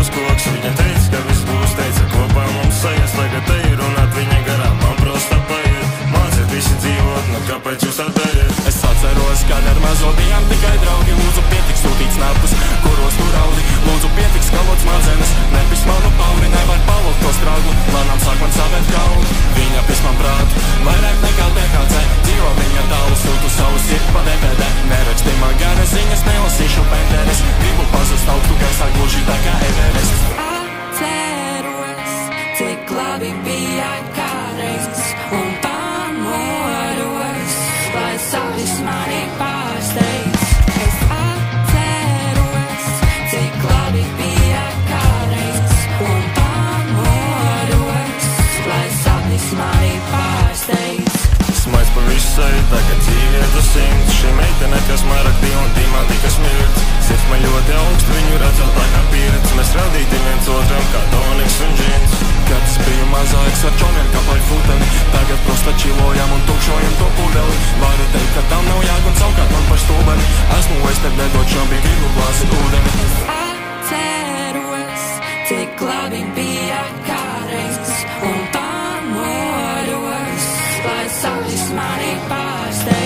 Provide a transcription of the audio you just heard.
puskoks. Viņa teica, ka viss būs, teica kopā mums sajas. Tagad te ir runāt viņa garām, man prosta paiet. Māciet visi dzīvot, nu kāpēc jūs tā dariet? Es atceros, kad ar mazo bijām tikai draugi. Lūdzu pietiks sūtīt snapus, kuros tu raudi. Lūdzu pietiks kalot smadzenes, nepis manu pauri. Nevar palūkt to straglu, lanām sāk man savēt kaulu. Viņa pis man prātu, vairāk nekā DKC. Dzīvo viņa tālu, sūtu savu sirdi pa DPD. Neraksti man garas ziņas, nelasīšu penteres. Gribu pazust augstu gaisā, gluži tā kā Everest. Atceros, cik labi bija kādreiz, un pamoros, lai sapnis mani pārsteidz. Es atceros, cik labi bija kādreiz, un pamoros, lai sapnis mani pārsteidz. Smaids pa visu seju, tagad dzīve iet uz 100. Šī meitene, kas man rakstīja un dimanti, kas mird. Sirds man ļoti augsts, viņu redzot tā kā pieredz. Mēs radīti viens otram kā toniks un džins. Kad es biju mazāks ar čoniem kapaļ futeni, tagad prosta čilojam un tukšojam to pudeli. Varu teikt, ka tam nav jāgun savukārt man par stūbeni. Esmu wasted, bedot šobrīd gribu glāzīt ūdeni. Es atceros, cik labi bija kādreiz, un pamoros, lai sapnis mani pārsteidz.